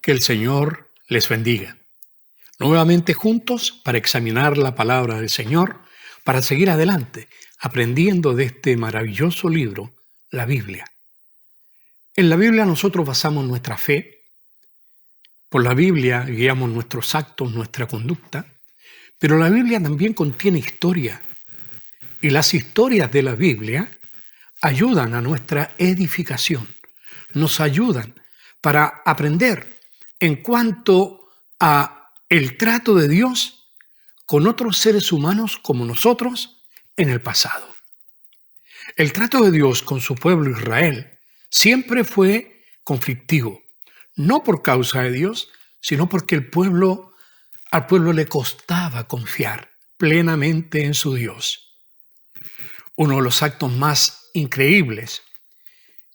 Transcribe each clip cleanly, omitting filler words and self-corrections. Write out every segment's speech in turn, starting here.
Que el Señor les bendiga. Nuevamente juntos para examinar la palabra del Señor, para seguir adelante, aprendiendo de este maravilloso libro, la Biblia. En la Biblia nosotros basamos nuestra fe, por la Biblia guiamos nuestros actos, nuestra conducta, pero la Biblia también contiene historia, y las historias de la Biblia ayudan a nuestra edificación, nos ayudan para aprender en cuanto a el trato de Dios con otros seres humanos como nosotros en el pasado. El trato de Dios con su pueblo Israel siempre fue conflictivo, no por causa de Dios, sino porque al pueblo le costaba confiar plenamente en su Dios. Uno de los actos más increíbles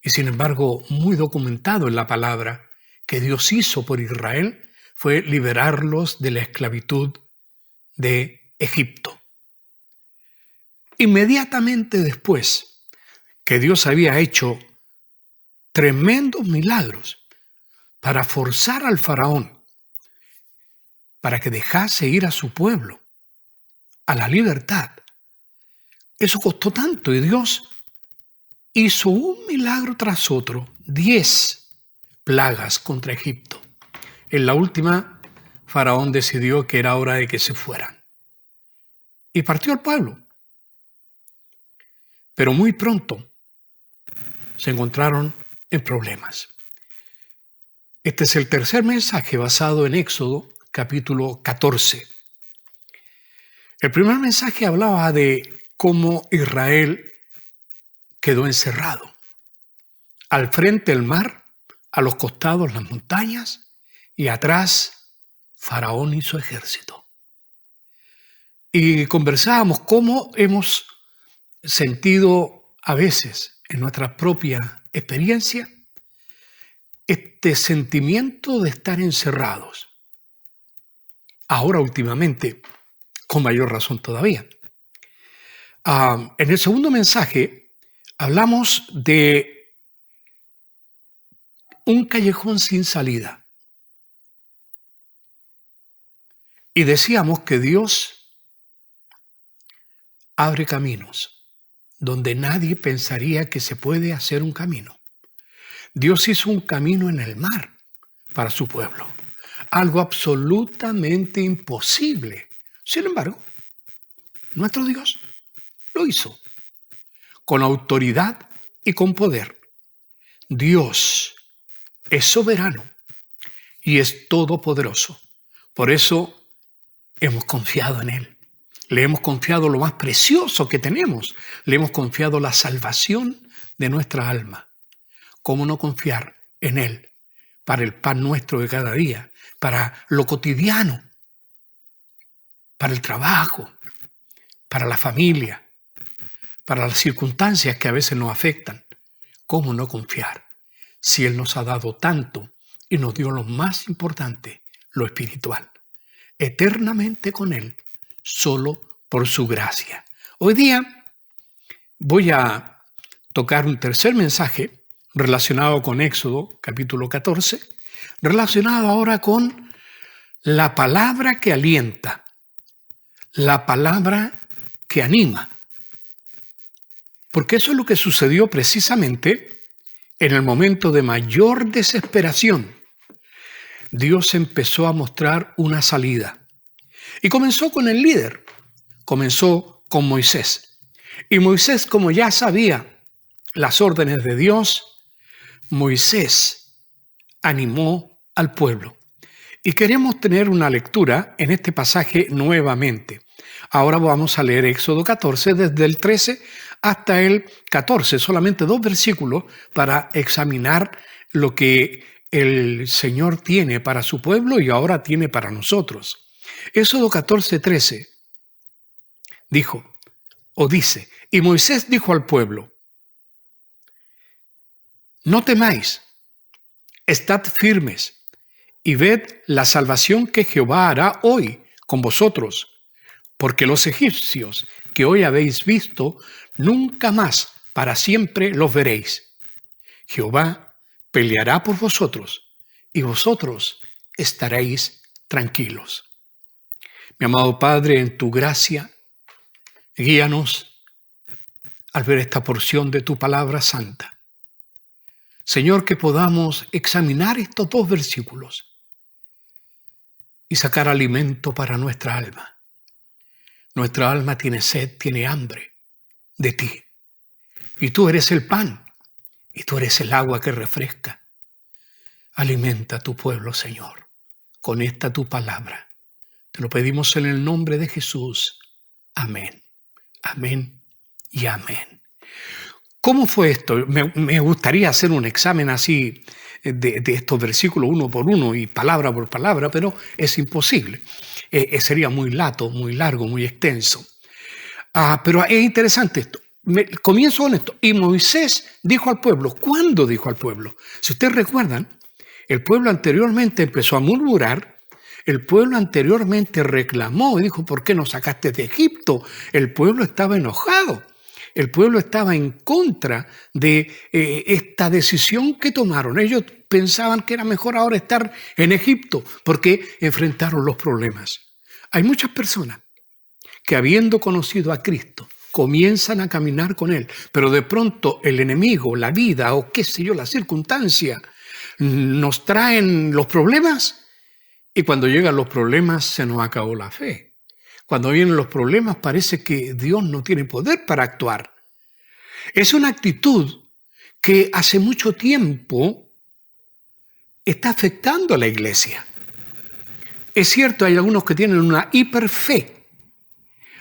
y sin embargo muy documentado en la palabra que Dios hizo por Israel fue liberarlos de la esclavitud de Egipto. Inmediatamente después que Dios había hecho tremendos milagros para forzar al faraón para que dejase ir a su pueblo a la libertad, eso costó tanto y Dios hizo un milagro tras otro, 10 plagas contra Egipto. En la última, Faraón decidió que era hora de que se fueran. Y partió el pueblo. Pero muy pronto se encontraron en problemas. Este es el tercer mensaje basado en Éxodo, capítulo 14. El primer mensaje hablaba de cómo Israel quedó encerrado. Al frente el mar, a los costados las montañas, y atrás, Faraón y su ejército. Y conversábamos cómo hemos sentido a veces en nuestra propia experiencia este sentimiento de estar encerrados. Ahora últimamente, con mayor razón todavía. En el segundo mensaje hablamos de un callejón sin salida. Y decíamos que Dios abre caminos donde nadie pensaría que se puede hacer un camino. Dios hizo un camino en el mar para su pueblo, algo absolutamente imposible. Sin embargo, nuestro Dios lo hizo con autoridad y con poder. Dios es soberano y es todopoderoso. Por eso hemos confiado en Él. Le hemos confiado lo más precioso que tenemos. Le hemos confiado la salvación de nuestra alma. ¿Cómo no confiar en Él para el pan nuestro de cada día, para lo cotidiano, para el trabajo, para la familia, para las circunstancias que a veces nos afectan? ¿Cómo no confiar si Él nos ha dado tanto y nos dio lo más importante, lo espiritual? Eternamente con Él, solo por su gracia. Hoy día voy a tocar un tercer mensaje relacionado con Éxodo, capítulo 14, relacionado ahora con la palabra que alienta, la palabra que anima. Porque eso es lo que sucedió precisamente en el momento de mayor desesperación. Dios empezó a mostrar una salida. Y comenzó con el líder, comenzó con Moisés. Y Moisés, como ya sabía las órdenes de Dios, Moisés animó al pueblo. Y queremos tener una lectura en este pasaje nuevamente. Ahora vamos a leer Éxodo 14 desde el 13 hasta el 14, solamente 2 versículos para examinar lo que el Señor tiene para su pueblo y ahora tiene para nosotros. Éxodo 14:13 dice, y Moisés dijo al pueblo, no temáis, estad firmes y ved la salvación que Jehová hará hoy con vosotros, porque los egipcios que hoy habéis visto, nunca más para siempre los veréis. Jehová peleará por vosotros y vosotros estaréis tranquilos. Mi amado Padre, en tu gracia, guíanos al ver esta porción de tu palabra santa. Señor, que podamos examinar estos 2 versículos y sacar alimento para nuestra alma. Nuestra alma tiene sed, tiene hambre de ti. Y tú eres el pan, y tú eres el agua que refresca. Alimenta a tu pueblo, Señor, con esta tu palabra. Te lo pedimos en el nombre de Jesús. Amén. Amén y amén. ¿Cómo fue esto? Me gustaría hacer un examen así de estos versículos uno por uno y palabra por palabra, pero es imposible. Sería muy largo, muy extenso. Pero es interesante esto. Comienzo con esto. Y Moisés dijo al pueblo. ¿Cuándo dijo al pueblo? Si ustedes recuerdan, el pueblo anteriormente empezó a murmurar. El pueblo anteriormente reclamó y dijo, ¿por qué nos sacaste de Egipto? El pueblo estaba enojado. El pueblo estaba en contra de esta decisión que tomaron. Ellos pensaban que era mejor ahora estar en Egipto porque enfrentaron los problemas. Hay muchas personas que habiendo conocido a Cristo, comienzan a caminar con Él, pero de pronto el enemigo, la vida o qué sé yo, la circunstancia, nos traen los problemas y cuando llegan los problemas se nos acabó la fe. Cuando vienen los problemas parece que Dios no tiene poder para actuar. Es una actitud que hace mucho tiempo está afectando a la iglesia. Es cierto, hay algunos que tienen una hiperfe.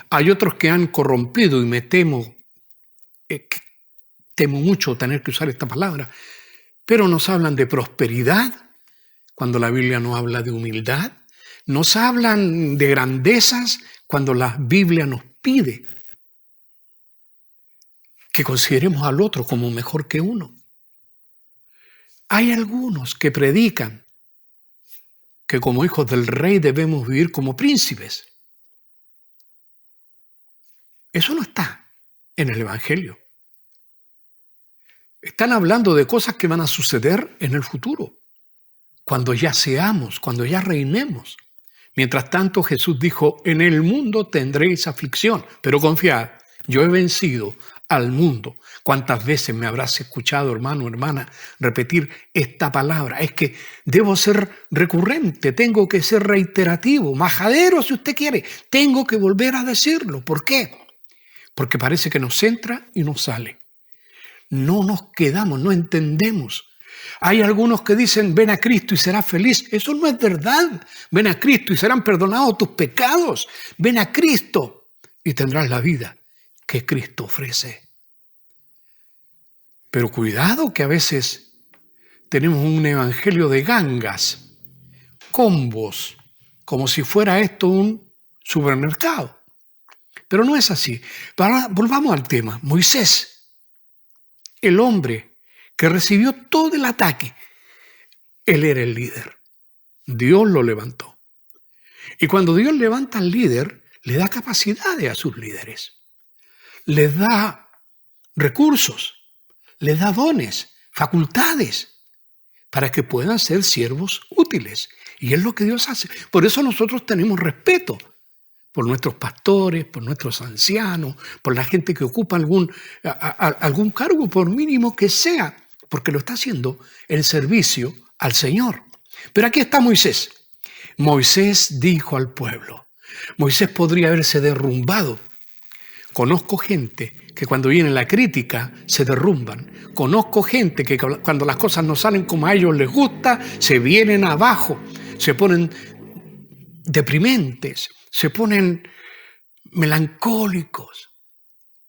Hay otros que han corrompido, y me temo mucho tener que usar esta palabra, pero nos hablan de prosperidad, cuando la Biblia no habla de humildad. Nos hablan de grandezas, cuando la Biblia nos pide que consideremos al otro como mejor que uno. Hay algunos que predican que como hijos del rey debemos vivir como príncipes. Eso no está en el Evangelio. Están hablando de cosas que van a suceder en el futuro, cuando ya seamos, cuando ya reinemos. Mientras tanto, Jesús dijo, en el mundo tendréis aflicción, pero confiad, yo he vencido al mundo. ¿Cuántas veces me habrás escuchado, hermano, hermana, repetir esta palabra? Es que debo ser recurrente, tengo que ser reiterativo, majadero si usted quiere. Tengo que volver a decirlo. ¿Por qué? Porque parece que nos entra y nos sale. No nos quedamos, no entendemos. Hay algunos que dicen, ven a Cristo y serás feliz. Eso no es verdad. Ven a Cristo y serán perdonados tus pecados. Ven a Cristo y tendrás la vida que Cristo ofrece. Pero cuidado que a veces tenemos un evangelio de gangas, combos, como si fuera esto un supermercado. Pero no es así. Volvamos al tema. Moisés, el hombre que recibió todo el ataque, él era el líder. Dios lo levantó. Y cuando Dios levanta al líder, le da capacidades a sus líderes. Les da recursos, les da dones, facultades, para que puedan ser siervos útiles. Y es lo que Dios hace. Por eso nosotros tenemos respeto por nuestros pastores, por nuestros ancianos, por la gente que ocupa algún cargo, por mínimo que sea, porque lo está haciendo en servicio al Señor. Pero aquí está Moisés. Moisés dijo al pueblo. Moisés podría haberse derrumbado. Conozco gente que cuando viene la crítica se derrumban. Conozco gente que cuando las cosas no salen como a ellos les gusta, se vienen abajo, se ponen deprimentes, se ponen melancólicos,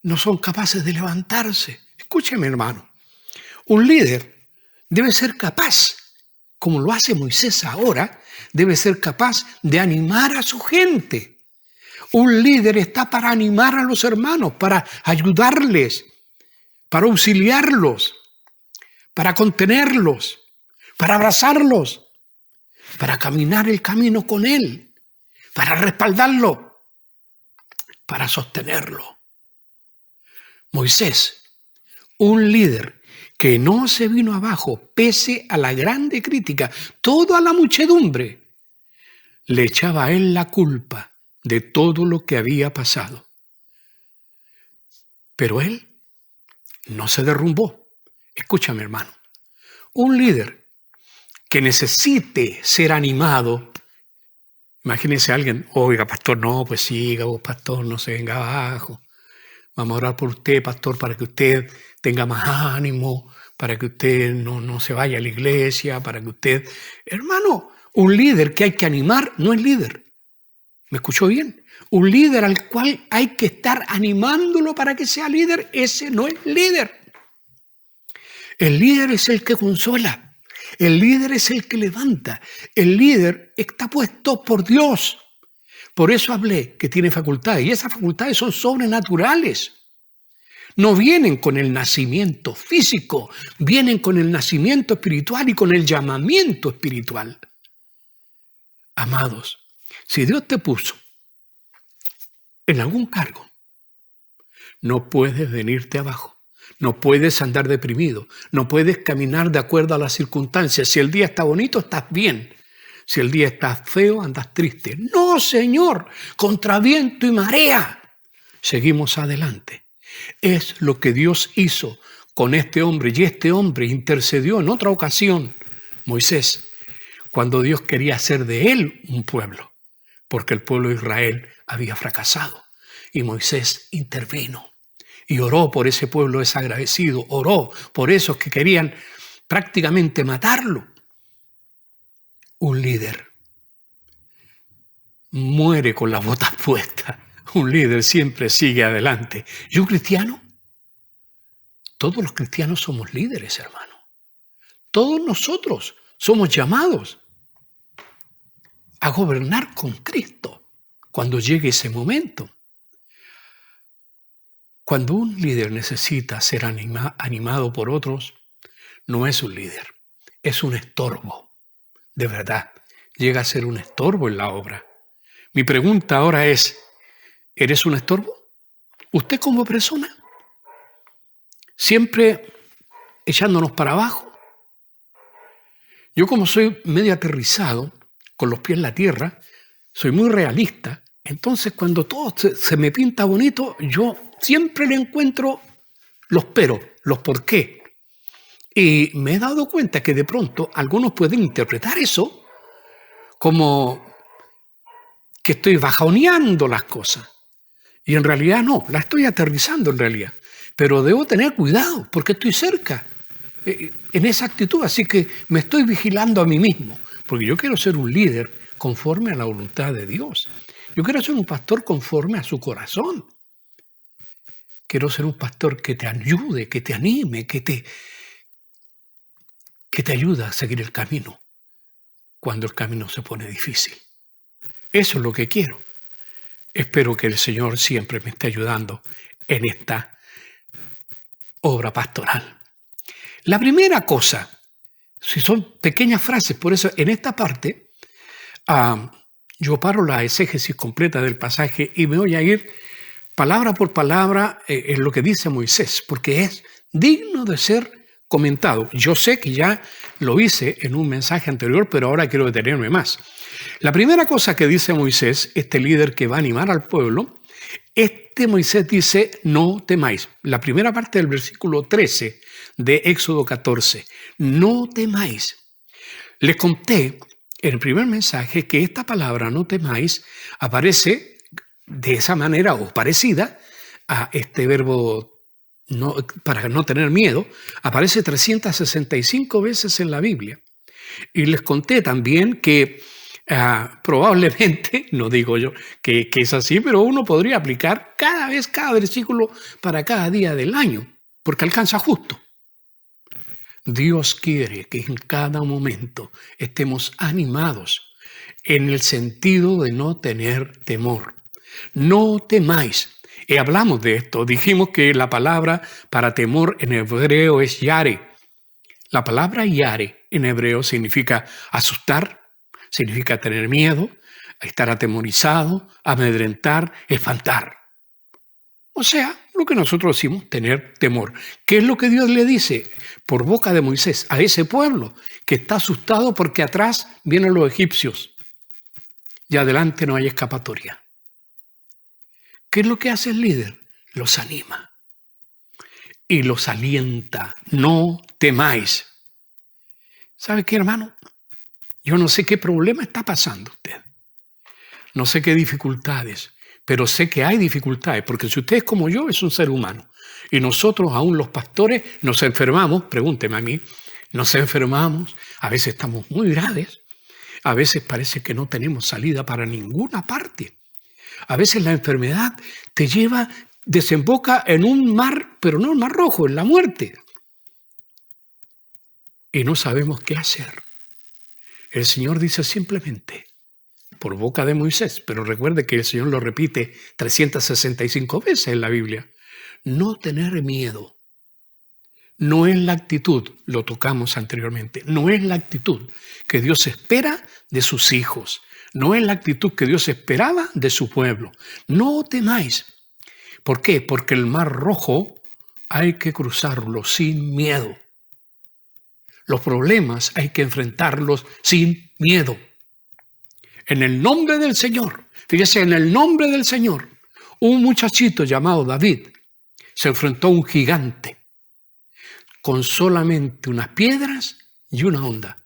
no son capaces de levantarse. Escúcheme, hermano, un líder debe ser capaz, como lo hace Moisés ahora, debe ser capaz de animar a su gente. Un líder está para animar a los hermanos, para ayudarles, para auxiliarlos, para contenerlos, para abrazarlos, para caminar el camino con él, para respaldarlo, para sostenerlo. Moisés, un líder que no se vino abajo, pese a la grande crítica. Toda la muchedumbre le echaba a él la culpa de todo lo que había pasado. Pero él no se derrumbó. Escúchame, hermano. Un líder que necesite ser animado. Imagínense a alguien, oiga, pastor, no, pues siga, vos, pastor, no se venga abajo. Vamos a orar por usted, pastor, para que usted tenga más ánimo, para que usted no se vaya a la iglesia, para que usted... Hermano, un líder que hay que animar no es líder. ¿Me escuchó bien? Un líder al cual hay que estar animándolo para que sea líder, ese no es líder. El líder es el que consuela. El líder es el que levanta. El líder está puesto por Dios. Por eso hablé que tiene facultades. Y esas facultades son sobrenaturales. No vienen con el nacimiento físico. Vienen con el nacimiento espiritual y con el llamamiento espiritual. Amados, si Dios te puso en algún cargo, no puedes venirte abajo. No puedes andar deprimido. No puedes caminar de acuerdo a las circunstancias. Si el día está bonito, estás bien. Si el día está feo, andas triste. No, Señor, contra viento y marea. Seguimos adelante. Es lo que Dios hizo con este hombre. Y este hombre intercedió en otra ocasión, Moisés, cuando Dios quería hacer de él un pueblo, porque el pueblo de Israel había fracasado. Y Moisés intervino y oró por ese pueblo desagradecido. Oró por esos que querían prácticamente matarlo. Un líder muere con las botas puestas. Un líder siempre sigue adelante. ¿Y un cristiano? Todos los cristianos somos líderes, hermano. Todos nosotros somos llamados a gobernar con Cristo cuando llegue ese momento. Cuando un líder necesita ser animado por otros, no es un líder, es un estorbo. De verdad, llega a ser un estorbo en la obra. Mi pregunta ahora es, ¿eres un estorbo? ¿Usted como persona? ¿Siempre echándonos para abajo? Yo como soy medio aterrizado, con los pies en la tierra, soy muy realista. Entonces cuando todo se me pinta bonito, yo siempre le encuentro los pero, los por qué. Y me he dado cuenta que de pronto algunos pueden interpretar eso como que estoy bajoneando las cosas. Y en realidad no, la estoy aterrizando en realidad. Pero debo tener cuidado porque estoy cerca en esa actitud. Así que me estoy vigilando a mí mismo. Porque yo quiero ser un líder conforme a la voluntad de Dios. Yo quiero ser un pastor conforme a su corazón. Quiero ser un pastor que te ayude, que te anime, que te ayude a seguir el camino cuando el camino se pone difícil. Eso es lo que quiero. Espero que el Señor siempre me esté ayudando en esta obra pastoral. La primera cosa, si son pequeñas frases, por eso en esta parte yo paro la exégesis completa del pasaje y me voy a ir palabra por palabra en lo que dice Moisés, porque es digno de ser comentado. Yo sé que ya lo hice en un mensaje anterior, pero ahora quiero detenerme más. La primera cosa que dice Moisés, este líder que va a animar al pueblo, Moisés dice, no temáis. La primera parte del versículo 13 de Éxodo 14, no temáis. Les conté en el primer mensaje que esta palabra, no temáis, aparece de esa manera o parecida a este verbo no, para no tener miedo, aparece 365 veces en la Biblia. Y les conté también que probablemente, no digo yo que es así, pero uno podría aplicar cada versículo para cada día del año, porque alcanza justo. Dios quiere que en cada momento estemos animados en el sentido de no tener temor. No temáis. Hablamos de esto. Dijimos que la palabra para temor en hebreo es yare. La palabra yare en hebreo significa asustar, significa tener miedo, estar atemorizado, amedrentar, espantar. O sea, Lo que nosotros decimos, tener temor. ¿Qué es lo que Dios le dice por boca de Moisés a ese pueblo que está asustado porque atrás vienen los egipcios y adelante no hay escapatoria? ¿Qué es lo que hace el líder? Los anima y los alienta. No temáis. ¿Sabe qué, hermano? Yo no sé qué problema está pasando usted. No sé qué dificultades, pero sé que hay dificultades, porque si usted es como yo, es un ser humano. Y nosotros, aún los pastores, nos enfermamos, pregúnteme a mí, nos enfermamos, a veces estamos muy graves, a veces parece que no tenemos salida para ninguna parte. A veces la enfermedad te lleva, desemboca en un mar, pero no el mar rojo, en la muerte. Y no sabemos qué hacer. El Señor dice simplemente, por boca de Moisés, pero recuerde que el Señor lo repite 365 veces en la Biblia, no tener miedo. No es la actitud, lo tocamos anteriormente, no es la actitud que Dios espera de sus hijos, no es la actitud que Dios esperaba de su pueblo. No temáis. ¿Por qué? Porque el mar rojo hay que cruzarlo sin miedo. Los problemas hay que enfrentarlos sin miedo. En el nombre del Señor, fíjese, en el nombre del Señor, un muchachito llamado David se enfrentó a un gigante con solamente unas piedras y una honda.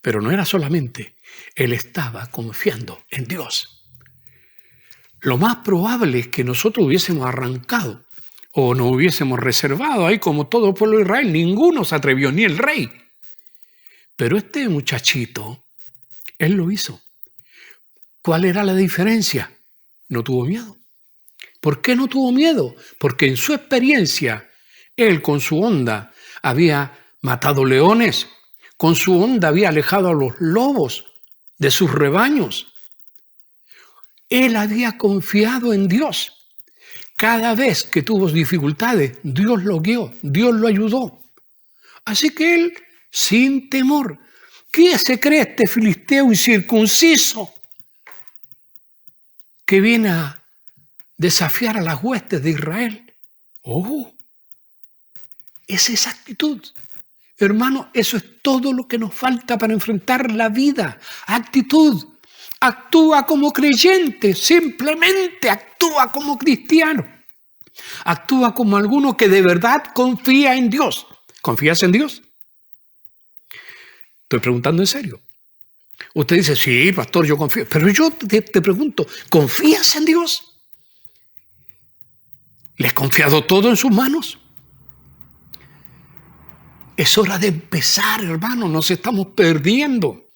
Pero no era solamente, él estaba confiando en Dios. Lo más probable es que nosotros hubiésemos arrancado o nos hubiésemos reservado ahí como todo el pueblo de Israel. Ninguno se atrevió, ni el rey. Pero este muchachito, él lo hizo. ¿Cuál era la diferencia? No tuvo miedo. ¿Por qué no tuvo miedo? Porque en su experiencia, él con su honda había matado leones, con su honda había alejado a los lobos de sus rebaños. Él había confiado en Dios. Cada vez que tuvo dificultades, Dios lo guió, Dios lo ayudó. Así que él, sin temor, ¿qué se cree este filisteo incircunciso que viene a desafiar a las huestes de Israel? ¡Oh! Es esa actitud. Hermano, eso es todo lo que nos falta para enfrentar la vida. Actitud. Actúa como creyente, simplemente actúa como cristiano. Actúa como alguno que de verdad confía en Dios. ¿Confías en Dios? Estoy preguntando en serio. Usted dice, sí, pastor, yo confío. Pero yo te pregunto, ¿confías en Dios? ¿Le has confiado todo en sus manos? Es hora de empezar, hermano, nos estamos perdiendo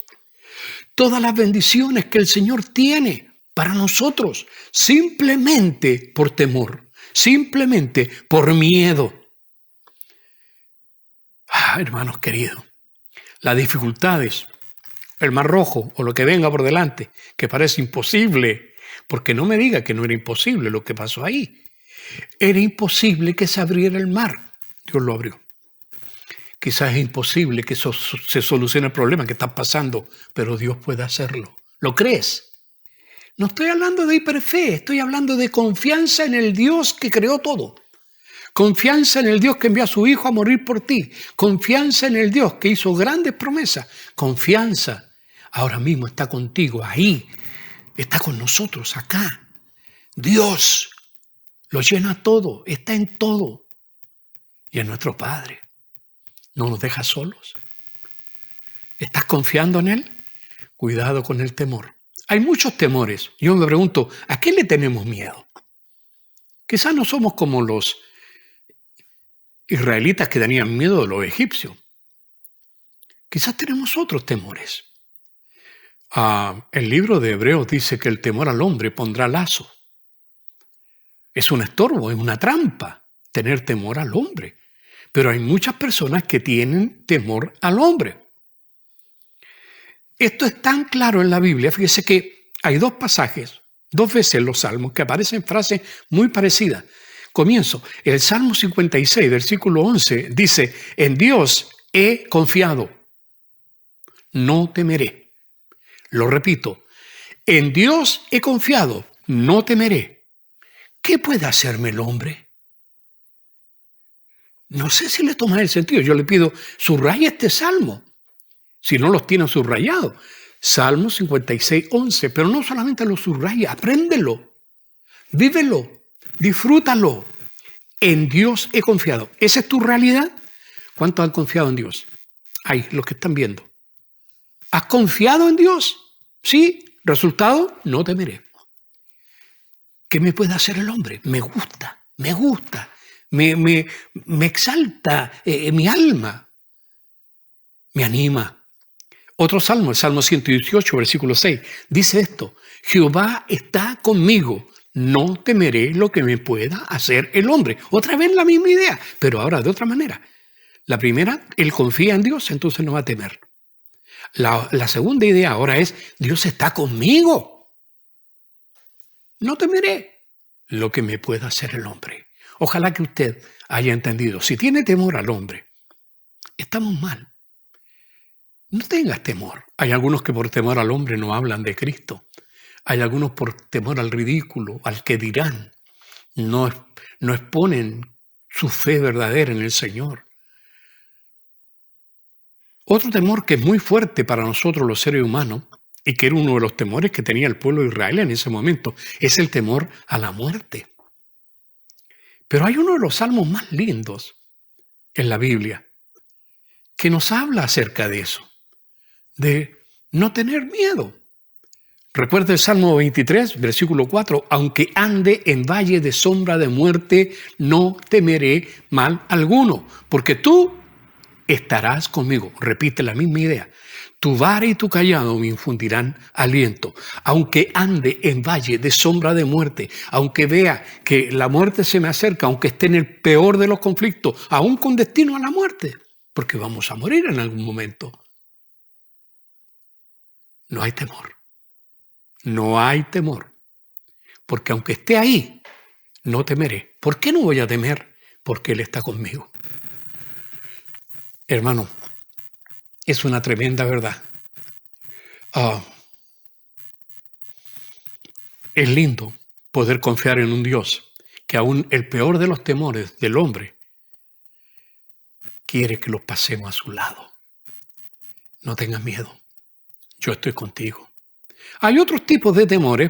todas las bendiciones que el Señor tiene para nosotros, simplemente por temor, simplemente por miedo. Hermanos queridos, las dificultades, el mar rojo o lo que venga por delante, que parece imposible, porque no me diga que no era imposible lo que pasó ahí. Era imposible que se abriera el mar. Dios lo abrió. Quizás es imposible que eso se solucione el problema que está pasando, pero Dios puede hacerlo. ¿Lo crees? No estoy hablando de hiperfe, estoy hablando de confianza en el Dios que creó todo. Confianza en el Dios que envió a su Hijo a morir por ti. Confianza en el Dios que hizo grandes promesas. Confianza. Ahora mismo está contigo, ahí. Está con nosotros, acá. Dios lo llena todo, está en todo. Y es nuestro Padre. No nos deja solos. ¿Estás confiando en Él? Cuidado con el temor. Hay muchos temores. Yo me pregunto, ¿a qué le tenemos miedo? Quizás no somos como los israelitas que tenían miedo de los egipcios. Quizás tenemos otros temores. El libro de Hebreos dice que el temor al hombre pondrá lazo. Es un estorbo, es una trampa tener temor al hombre. Pero hay muchas personas que tienen temor al hombre. Esto es tan claro en la Biblia. Fíjese que hay dos pasajes, dos veces en los Salmos, que aparecen frases muy parecidas. Comienzo. El Salmo 56, versículo 11, dice, en Dios he confiado, no temeré. Lo repito, en Dios he confiado, no temeré. ¿qué puede hacerme el hombre? No sé si le tomas el sentido. Yo le pido, subraya este salmo, si no los tiene subrayados. Salmo 56, 11. Pero no solamente lo subraya, apréndelo, vívelo, disfrútalo. En Dios he confiado. ¿Esa es tu realidad? ¿Cuántos han confiado en Dios? Ahí, los que están viendo. ¿Has confiado en Dios? Sí. Resultado, no temeré. ¿Qué me puede hacer el hombre? Me gusta, me exalta mi alma, me anima. Otro salmo, el Salmo 118, versículo 6, dice esto: Jehová está conmigo, no temeré lo que me pueda hacer el hombre. Otra vez la misma idea, pero ahora de otra manera. La primera, él confía en Dios, entonces no va a temer. La segunda idea ahora es, Dios está conmigo. No temeré lo que me pueda hacer el hombre. Ojalá que usted haya entendido. Si tiene temor al hombre, estamos mal. No tengas temor. Hay algunos que por temor al hombre no hablan de Cristo. Hay algunos por temor al ridículo, al que dirán. No exponen su fe verdadera en el Señor. Otro temor que es muy fuerte para nosotros los seres humanos, y que era uno de los temores que tenía el pueblo de Israel en ese momento, es el temor a la muerte. Pero hay uno de los salmos más lindos en la Biblia que nos habla acerca de eso, de no tener miedo. Recuerda el Salmo 23, versículo 4, aunque ande en valle de sombra de muerte, no temeré mal alguno, porque tú estarás conmigo. Repite la misma idea. Tu vara y tu cayado me infundirán aliento. Aunque ande en valle de sombra de muerte, aunque vea que la muerte se me acerca, aunque esté en el peor de los conflictos, aún con destino a la muerte, porque vamos a morir en algún momento. No hay temor. No hay temor. Porque aunque esté ahí, no temeré. ¿Por qué no voy a temer? Porque Él está conmigo. Hermano, es una tremenda verdad. Es lindo poder confiar en un Dios que aún el peor de los temores del hombre quiere que los pasemos a su lado. No tengas miedo. Yo estoy contigo. Hay otros tipos de temores.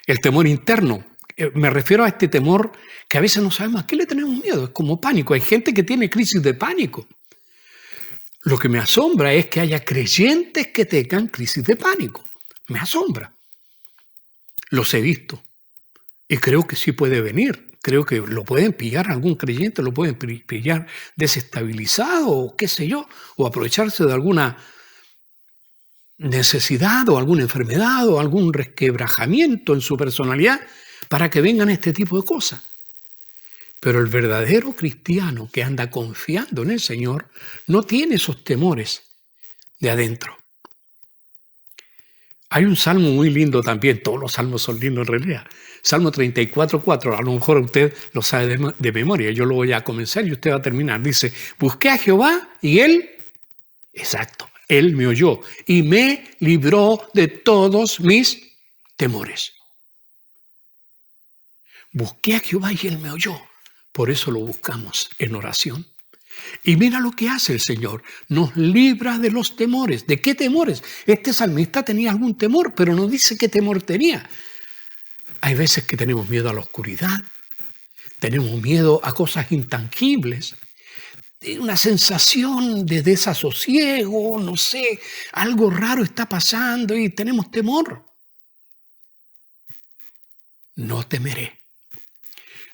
El temor interno. Me refiero a este temor que a veces no sabemos a qué le tenemos miedo. Es como pánico. Hay gente que tiene crisis de pánico. Lo que me asombra es que haya creyentes que tengan crisis de pánico. Me asombra. Los he visto. Y creo que sí puede venir. Creo que lo pueden pillar algún creyente, lo pueden pillar desestabilizado o qué sé yo, o aprovecharse de alguna necesidad o alguna enfermedad o algún resquebrajamiento en su personalidad para que vengan este tipo de cosas. Pero el verdadero cristiano que anda confiando en el Señor no tiene esos temores de adentro. Hay un salmo muy lindo también, todos los salmos son lindos en realidad. Salmo 34:4, a lo mejor usted lo sabe de memoria, yo lo voy a comenzar y usted va a terminar. Dice, busqué a Jehová y Él, exacto, Él me oyó y me libró de todos mis temores. Busqué a Jehová y Él me oyó. Por eso lo buscamos en oración. Y mira lo que hace el Señor. Nos libra de los temores. ¿De qué temores? Este salmista tenía algún temor, pero no dice qué temor tenía. Hay veces que tenemos miedo a la oscuridad. Tenemos miedo a cosas intangibles. Una sensación de desasosiego, no sé, algo raro está pasando y tenemos temor. No temeré.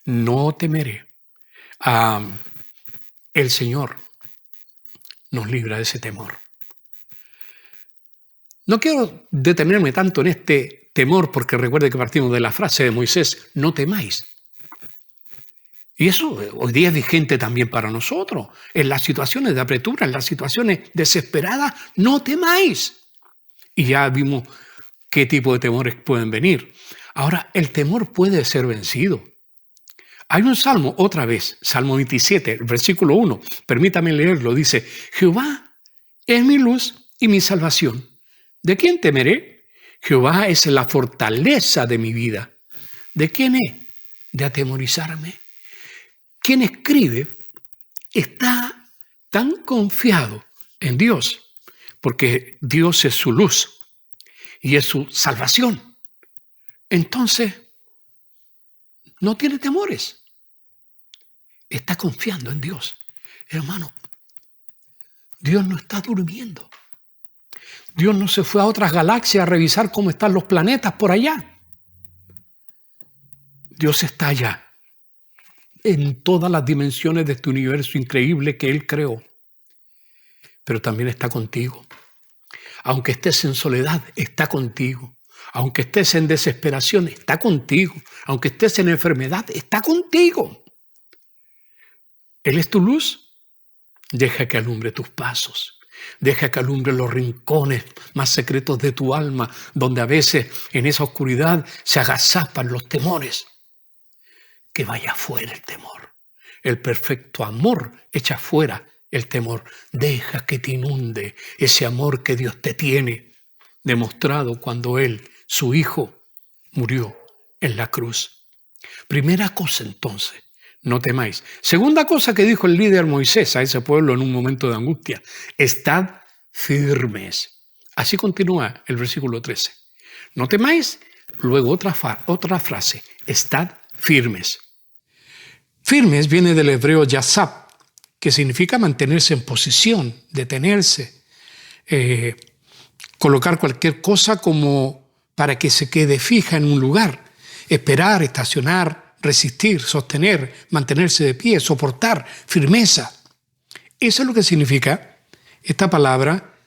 No temeré. El Señor nos libra de ese temor. No quiero detenerme tanto en este temor porque recuerde que partimos de la frase de Moisés, no temáis. Y eso hoy día es vigente también para nosotros. En las situaciones de apretura, en las situaciones desesperadas, no temáis. Y ya vimos qué tipo de temores pueden venir. Ahora, el temor puede ser vencido. Hay un salmo, otra vez, Salmo 27, versículo 1, permítame leerlo, dice, Jehová es mi luz y mi salvación. ¿De quién temeré? Jehová es la fortaleza de mi vida. ¿De quién es? de atemorizarme? Quien escribe está tan confiado en Dios, porque Dios es su luz y es su salvación. Entonces, no tiene temores. Está confiando en Dios. Hermano, Dios no está durmiendo. Dios no se fue a otras galaxias a revisar cómo están los planetas por allá. Dios está allá, en todas las dimensiones de este universo increíble que Él creó. Pero también está contigo. Aunque estés en soledad, está contigo. Aunque estés en desesperación, está contigo. Aunque estés en enfermedad, está contigo. Él es tu luz. Deja que alumbre tus pasos. Deja que alumbre los rincones más secretos de tu alma, donde a veces en esa oscuridad se agazapan los temores. Que vaya fuera el temor. El perfecto amor echa fuera el temor. Deja que te inunde ese amor que Dios te tiene, demostrado cuando Él, su Hijo, murió en la cruz. Primera cosa entonces, no temáis. Segunda cosa que dijo el líder Moisés a ese pueblo en un momento de angustia: estad firmes. Así continúa el versículo 13. No temáis, luego otra frase: estad firmes. Firmes viene del hebreo yasab, que significa mantenerse en posición, detenerse, colocar cualquier cosa como para que se quede fija en un lugar, esperar, estacionar, resistir, sostener, mantenerse de pie, soportar, firmeza. Eso es lo que significa esta palabra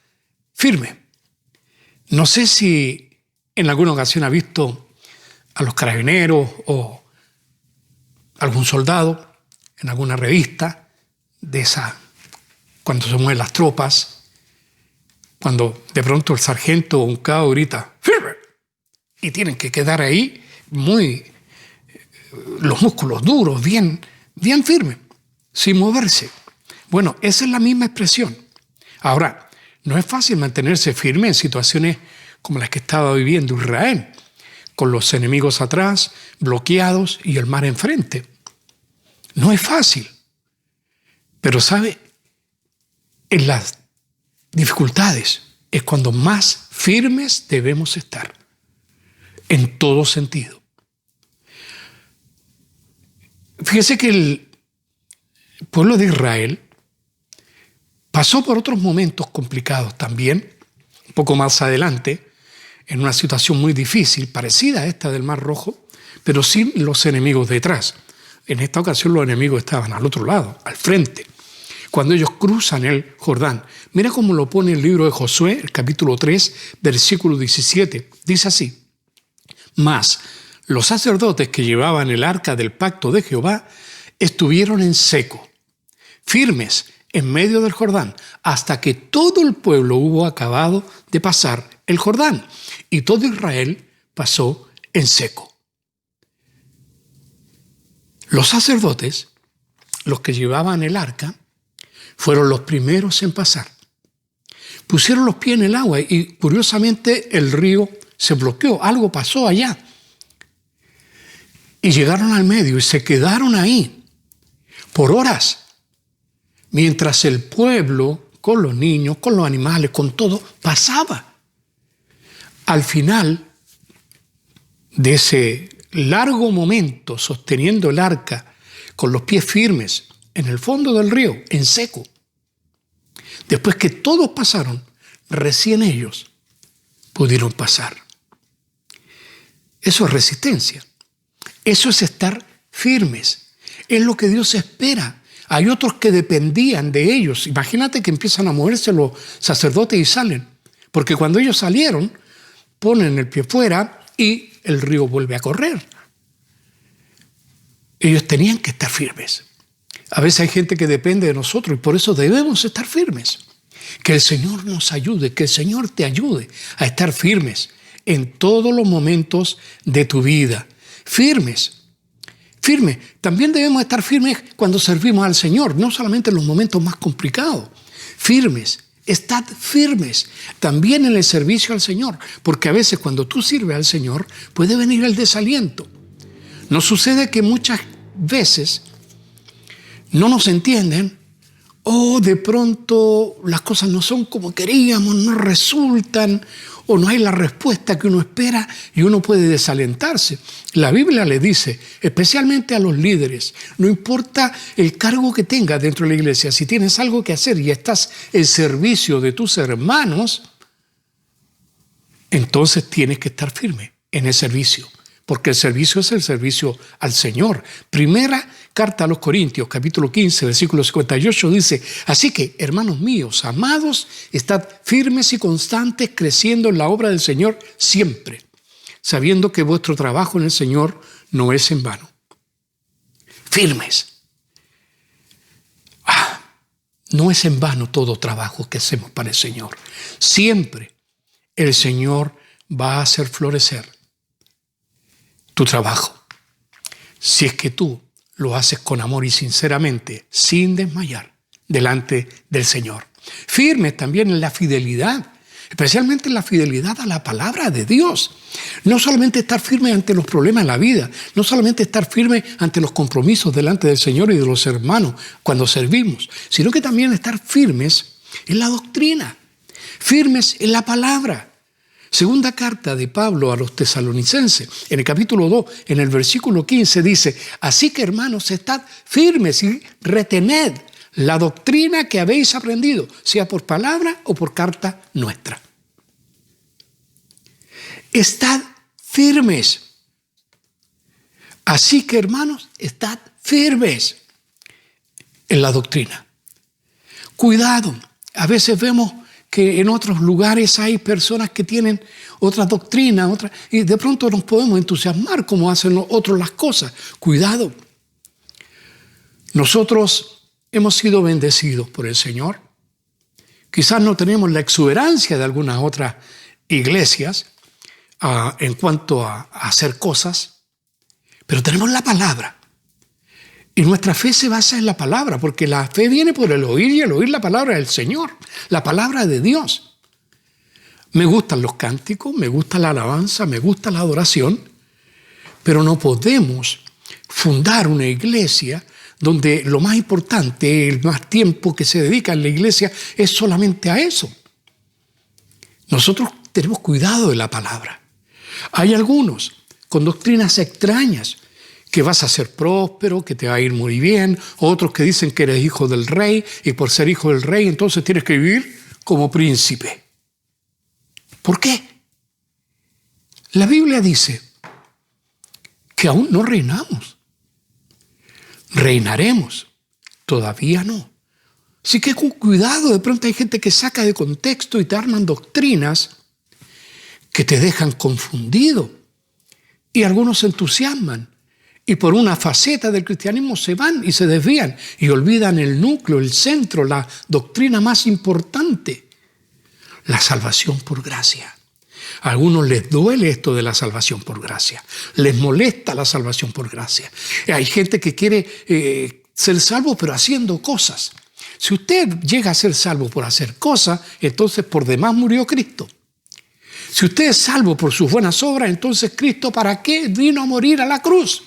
firme. No sé si en alguna ocasión ha visto a los carabineros o algún soldado en alguna revista de esa, cuando se mueven las tropas, cuando de pronto el sargento o un cabo grita ¡firme! Y tienen que quedar ahí los músculos duros, bien firmes, sin moverse. Bueno, esa es la misma expresión. Ahora, no es fácil mantenerse firme en situaciones como las que estaba viviendo Israel, con los enemigos atrás, bloqueados y el mar enfrente. No es fácil. Pero, ¿sabe? En las dificultades es cuando más firmes debemos estar, en todo sentido. Fíjese que el pueblo de Israel pasó por otros momentos complicados también, un poco más adelante, en una situación muy difícil, parecida a esta del Mar Rojo, pero sin los enemigos detrás. En esta ocasión los enemigos estaban al otro lado, al frente, cuando ellos cruzan el Jordán. Mira cómo lo pone el libro de Josué, el capítulo 3, versículo 17. Dice así: mas los sacerdotes que llevaban el arca del pacto de Jehová estuvieron en seco, firmes en medio del Jordán, hasta que todo el pueblo hubo acabado de pasar el Jordán, y todo Israel pasó en seco. Los sacerdotes, los que llevaban el arca, fueron los primeros en pasar. Pusieron los pies en el agua y curiosamente el río se bloqueó, algo pasó allá. Y llegaron al medio y se quedaron ahí por horas, mientras el pueblo, con los niños, con los animales, con todo, pasaba. Al final de ese largo momento sosteniendo el arca con los pies firmes en el fondo del río, en seco, después que todos pasaron, recién ellos pudieron pasar. Eso es resistencia. Eso es estar firmes. Es lo que Dios espera. Hay otros que dependían de ellos. Imagínate que empiezan a moverse los sacerdotes y salen. Porque cuando ellos salieron, ponen el pie fuera y el río vuelve a correr. Ellos tenían que estar firmes. A veces hay gente que depende de nosotros y por eso debemos estar firmes. Que el Señor nos ayude, que el Señor te ayude a estar firmes en todos los momentos de tu vida. Firmes. Firmes. También debemos estar firmes cuando servimos al Señor, no solamente en los momentos más complicados. Firmes. Estad firmes también en el servicio al Señor, porque a veces cuando tú sirves al Señor puede venir el desaliento. Nos sucede que muchas veces no nos entienden o de pronto las cosas no son como queríamos, no resultan o no hay la respuesta que uno espera y uno puede desalentarse. La Biblia le dice, especialmente a los líderes, no importa el cargo que tengas dentro de la iglesia, si tienes algo que hacer y estás en servicio de tus hermanos, entonces tienes que estar firme en el servicio, porque el servicio es el servicio al Señor. Primera carta a los Corintios, capítulo 15, versículo 58, dice, así que, hermanos míos, amados, estad firmes y constantes, creciendo en la obra del Señor siempre, sabiendo que vuestro trabajo en el Señor no es en vano. Firmes. No es en vano todo trabajo que hacemos para el Señor. Siempre el Señor va a hacer florecer tu trabajo, si es que tú lo haces con amor y sinceramente, sin desmayar, delante del Señor. Firmes también en la fidelidad, especialmente en la fidelidad a la palabra de Dios. No solamente estar firme ante los problemas de la vida, no solamente estar firme ante los compromisos delante del Señor y de los hermanos cuando servimos, sino que también estar firmes en la doctrina, firmes en la palabra. Segunda carta de Pablo a los tesalonicenses, en el capítulo 2, en el versículo 15, dice, así que hermanos, estad firmes y retened la doctrina que habéis aprendido, sea por palabra o por carta nuestra. Estad firmes. Así que hermanos, estad firmes en la doctrina. Cuidado, a veces vemos que en otros lugares hay personas que tienen otra doctrina, y de pronto nos podemos entusiasmar como hacen los otros las cosas. Cuidado. Nosotros hemos sido bendecidos por el Señor. Quizás no tenemos la exuberancia de algunas otras iglesias en cuanto a hacer cosas, pero tenemos la palabra. Y nuestra fe se basa en la palabra, porque la fe viene por el oír y el oír la palabra del Señor, la palabra de Dios. Me gustan los cánticos, me gusta la alabanza, me gusta la adoración, pero no podemos fundar una iglesia donde lo más importante, el más tiempo que se dedica en la iglesia es solamente a eso. Nosotros tenemos cuidado de la palabra. Hay algunos con doctrinas extrañas, que vas a ser próspero, que te va a ir muy bien, otros que dicen que eres hijo del rey y por ser hijo del rey entonces tienes que vivir como príncipe. ¿Por qué? La Biblia dice que aún no reinamos. Reinaremos, todavía no. Así que con cuidado, de pronto hay gente que saca de contexto y te arman doctrinas que te dejan confundido y algunos se entusiasman. Y por una faceta del cristianismo se van y se desvían y olvidan el núcleo, el centro, la doctrina más importante, la salvación por gracia. A algunos les duele esto de la salvación por gracia, les molesta la salvación por gracia. Hay gente que quiere ser salvo pero haciendo cosas. Si usted llega a ser salvo por hacer cosas, entonces por demás murió Cristo. Si usted es salvo por sus buenas obras, entonces Cristo ¿para qué vino a morir a la cruz?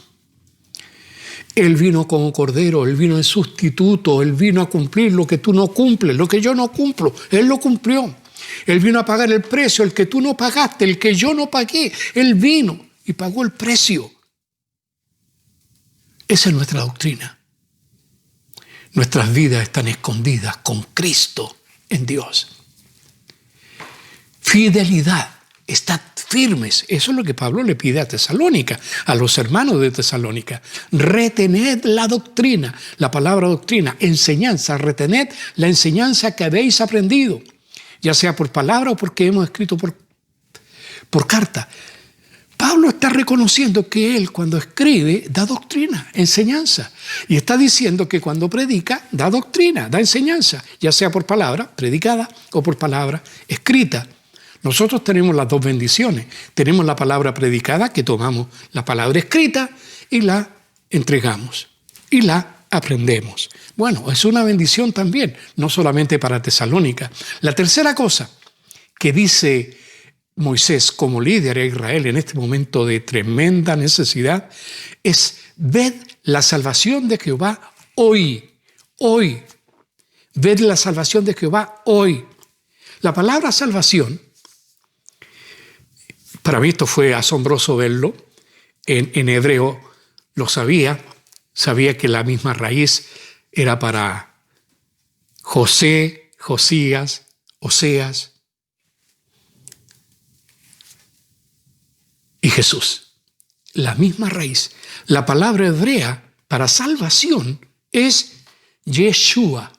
Él vino como cordero, Él vino en sustituto, Él vino a cumplir lo que tú no cumples, lo que yo no cumplo, Él lo cumplió. Él vino a pagar el precio, el que tú no pagaste, el que yo no pagué. Él vino y pagó el precio. Esa es nuestra doctrina. Nuestras vidas están escondidas con Cristo en Dios. Fidelidad. Estad firmes. Eso es lo que Pablo le pide a Tesalónica, a los hermanos de Tesalónica. Retened la doctrina, la palabra doctrina, enseñanza. Retened la enseñanza que habéis aprendido, ya sea por palabra o porque hemos escrito por carta. Pablo está reconociendo que él cuando escribe da doctrina, enseñanza. Y está diciendo que cuando predica da doctrina, da enseñanza, ya sea por palabra predicada o por palabra escrita. Nosotros tenemos las dos bendiciones. Tenemos la palabra predicada, que tomamos la palabra escrita y la entregamos y la aprendemos. Bueno, es una bendición también, no solamente para Tesalónica. La tercera cosa que dice Moisés como líder de Israel en este momento de tremenda necesidad es: ved la salvación de Jehová hoy, hoy. Ved la salvación de Jehová hoy. La palabra salvación, para mí esto fue asombroso verlo, en hebreo lo sabía que la misma raíz era para José, Josías, Oseas y Jesús. La misma raíz. La palabra hebrea para salvación es Yeshua.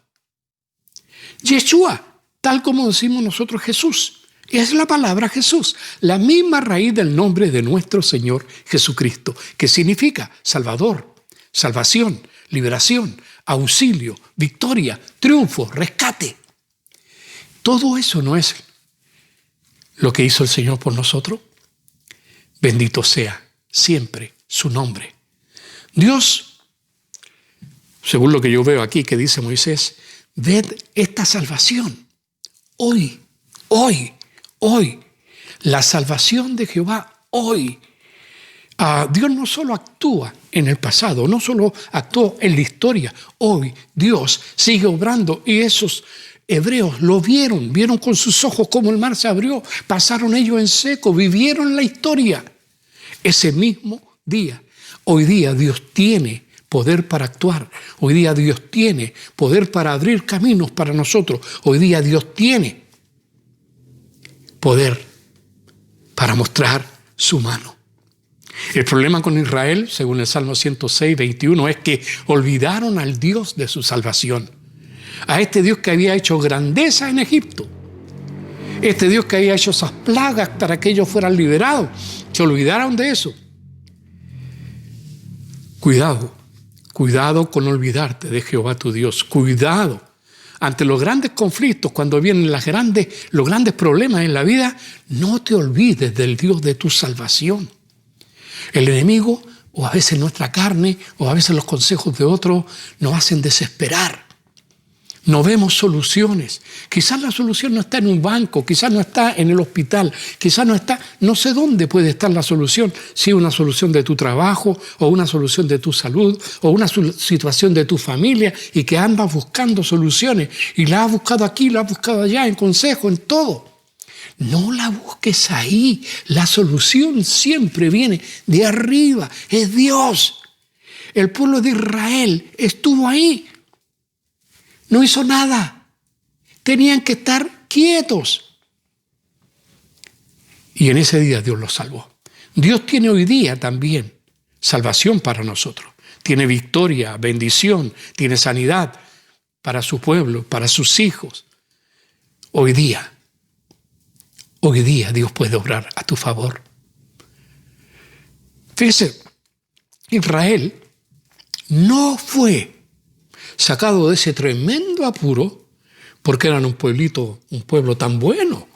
Yeshua, tal como decimos nosotros Jesús. Es la palabra Jesús, la misma raíz del nombre de nuestro Señor Jesucristo, que significa Salvador, salvación, liberación, auxilio, victoria, triunfo, rescate. Todo eso no es lo que hizo el Señor por nosotros. Bendito sea siempre su nombre. Dios, según lo que yo veo aquí que dice Moisés, ved esta salvación hoy, hoy, hoy. La salvación de Jehová hoy. Dios no solo actúa en el pasado, no solo actuó en la historia. Hoy Dios sigue obrando y esos hebreos lo vieron con sus ojos cómo el mar se abrió, pasaron ellos en seco, vivieron la historia. Ese mismo día, hoy día Dios tiene poder para actuar. Hoy día Dios tiene poder para abrir caminos para nosotros. Hoy día Dios tiene poder para mostrar su mano. El problema con Israel, según el Salmo 106, 21, es que olvidaron al Dios de su salvación. A este Dios que había hecho grandeza en Egipto. Este Dios que había hecho esas plagas para que ellos fueran liberados. Se olvidaron de eso. Cuidado con olvidarte de Jehová tu Dios. Cuidado. Ante los grandes conflictos, cuando vienen los grandes problemas en la vida, no te olvides del Dios de tu salvación. El enemigo, o a veces nuestra carne, o a veces los consejos de otros, nos hacen desesperar. No vemos soluciones. Quizás la solución no está en un banco, quizás no está en el hospital, quizás no sé dónde puede estar la solución. Si es una solución de tu trabajo, o una solución de tu salud, o una situación de tu familia, y que andas buscando soluciones, y la has buscado aquí, la has buscado allá, en consejo, en todo. No la busques ahí. La solución siempre viene de arriba. Es Dios. El pueblo de Israel estuvo ahí. No hizo nada. Tenían que estar quietos. Y en ese día Dios los salvó. Dios tiene hoy día también salvación para nosotros. Tiene victoria, bendición, tiene sanidad para su pueblo, para sus hijos. Hoy día Dios puede obrar a tu favor. Fíjese, Israel no fue sacado de ese tremendo apuro porque eran un pueblo tan bueno.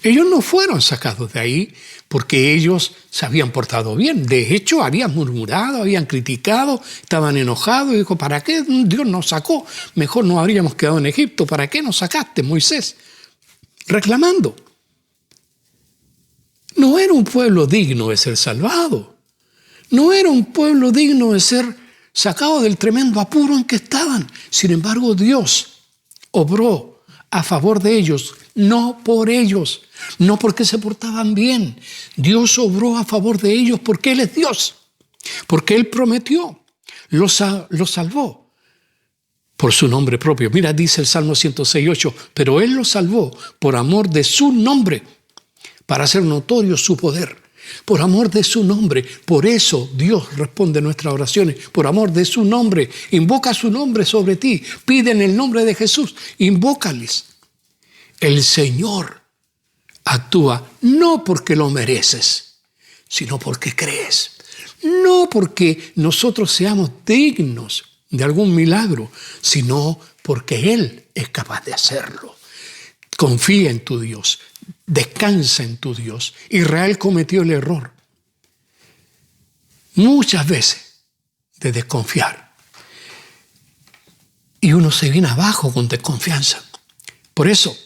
Ellos no fueron sacados de ahí porque ellos se habían portado bien. De hecho, habían murmurado, habían criticado, estaban enojados y dijo: ¿para qué Dios nos sacó? Mejor nos habríamos quedado en Egipto. ¿Para qué nos sacaste, Moisés? Reclamando. No era un pueblo digno de ser salvado. No era un pueblo digno de ser sacado del tremendo apuro en que estaban. Sin embargo, Dios obró a favor de ellos, no por ellos, no porque se portaban bien. Dios obró a favor de ellos porque Él es Dios, porque Él prometió, los salvó por su nombre propio. Mira, dice el Salmo 106:8, pero Él los salvó por amor de su nombre, para hacer notorio su poder. Por amor de su nombre. Por eso Dios responde nuestras oraciones. Por amor de su nombre. Invoca su nombre sobre ti. Pide en el nombre de Jesús. Invócales. El Señor actúa no porque lo mereces, sino porque crees. No porque nosotros seamos dignos de algún milagro, sino porque Él es capaz de hacerlo. Confía en tu Dios. Descansa en tu Dios. Israel cometió el error muchas veces de desconfiar. Y uno se viene abajo con desconfianza. Por eso,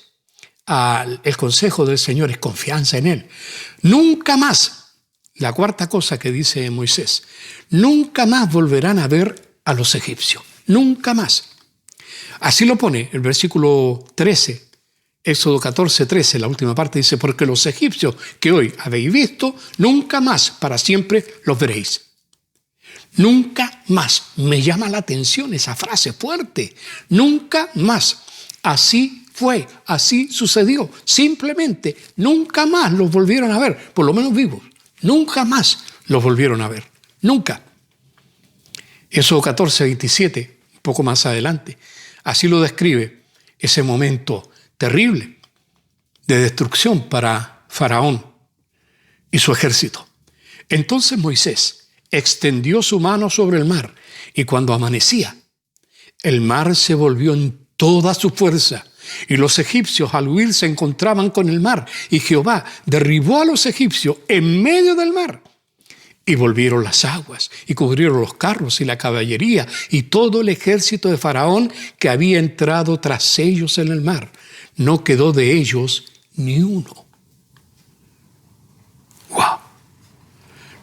el consejo del Señor es confianza en Él. Nunca más, la cuarta cosa que dice Moisés, nunca más volverán a ver a los egipcios. Nunca más. Así lo pone el versículo 13, Éxodo 14, 13, la última parte dice, porque los egipcios que hoy habéis visto, nunca más, para siempre los veréis. Nunca más. Me llama la atención esa frase fuerte. Nunca más. Así fue, así sucedió. Simplemente nunca más los volvieron a ver, por lo menos vivos. Nunca más los volvieron a ver. Nunca. Éxodo 14, 27, un poco más adelante. Así lo describe ese momento terrible de destrucción para Faraón y su ejército. Entonces Moisés extendió su mano sobre el mar y cuando amanecía, el mar se volvió en toda su fuerza y los egipcios al huir se encontraban con el mar y Jehová derribó a los egipcios en medio del mar. Y volvieron las aguas, y cubrieron los carros y la caballería, y todo el ejército de Faraón que había entrado tras ellos en el mar. No quedó de ellos ni uno. ¡Wow!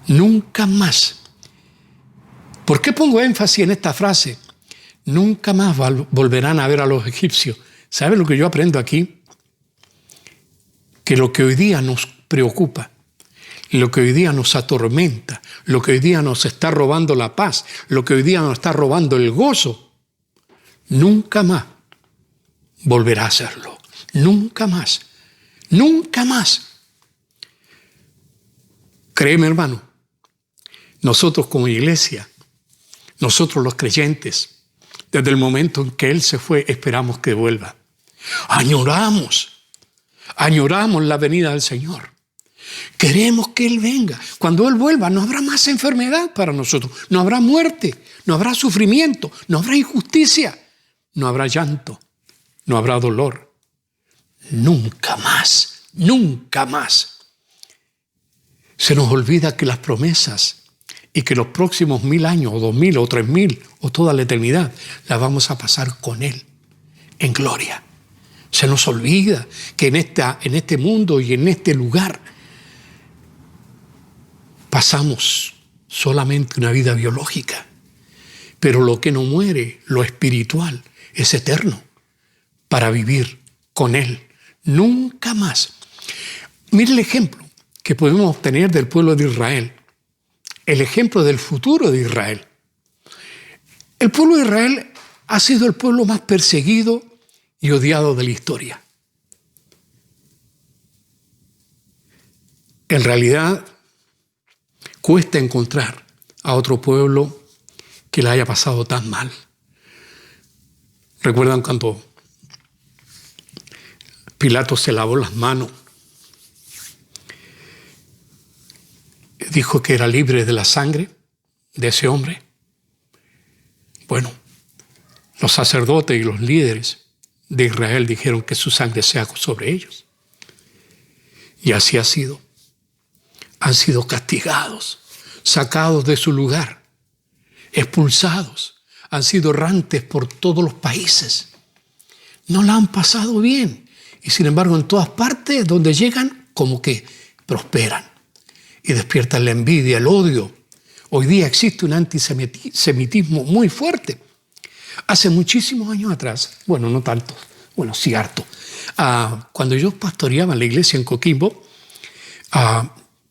Nunca más. ¿Por qué pongo énfasis en esta frase? Nunca más volverán a ver a los egipcios. ¿Sabe lo que yo aprendo aquí? Que lo que hoy día nos preocupa, lo que hoy día nos atormenta, lo que hoy día nos está robando la paz, lo que hoy día nos está robando el gozo, nunca más volverá a hacerlo. Nunca más. Nunca más. Créeme, hermano, nosotros como iglesia, nosotros los creyentes, desde el momento en que Él se fue, esperamos que vuelva. Añoramos la venida del Señor. Queremos que Él venga. Cuando Él vuelva no habrá más enfermedad para nosotros. No habrá muerte, no habrá sufrimiento, no habrá injusticia, no habrá llanto, no habrá dolor. Nunca más, nunca más. Se nos olvida que las promesas y que los próximos 1000 años o 2000 o 3000 o toda la eternidad las vamos a pasar con Él en gloria. Se nos olvida que en este mundo y en este lugar pasamos solamente una vida biológica, pero lo que no muere, lo espiritual, es eterno para vivir con Él. Nunca más. Mire el ejemplo que podemos obtener del pueblo de Israel, el ejemplo del futuro de Israel. El pueblo de Israel ha sido el pueblo más perseguido y odiado de la historia. En realidad, cuesta encontrar a otro pueblo que la haya pasado tan mal. ¿Recuerdan cuando Pilato se lavó las manos? Dijo que era libre de la sangre de ese hombre. Bueno, los sacerdotes y los líderes de Israel dijeron que su sangre sea sobre ellos. Y así ha sido. Han sido castigados, sacados de su lugar, expulsados, han sido errantes por todos los países. No la han pasado bien. Y sin embargo, en todas partes donde llegan, como que prosperan. Y despiertan la envidia, el odio. Hoy día existe un antisemitismo muy fuerte. Hace muchísimos años atrás, bueno, no tanto, bueno, sí harto, cuando yo pastoreaba en la iglesia en Coquimbo,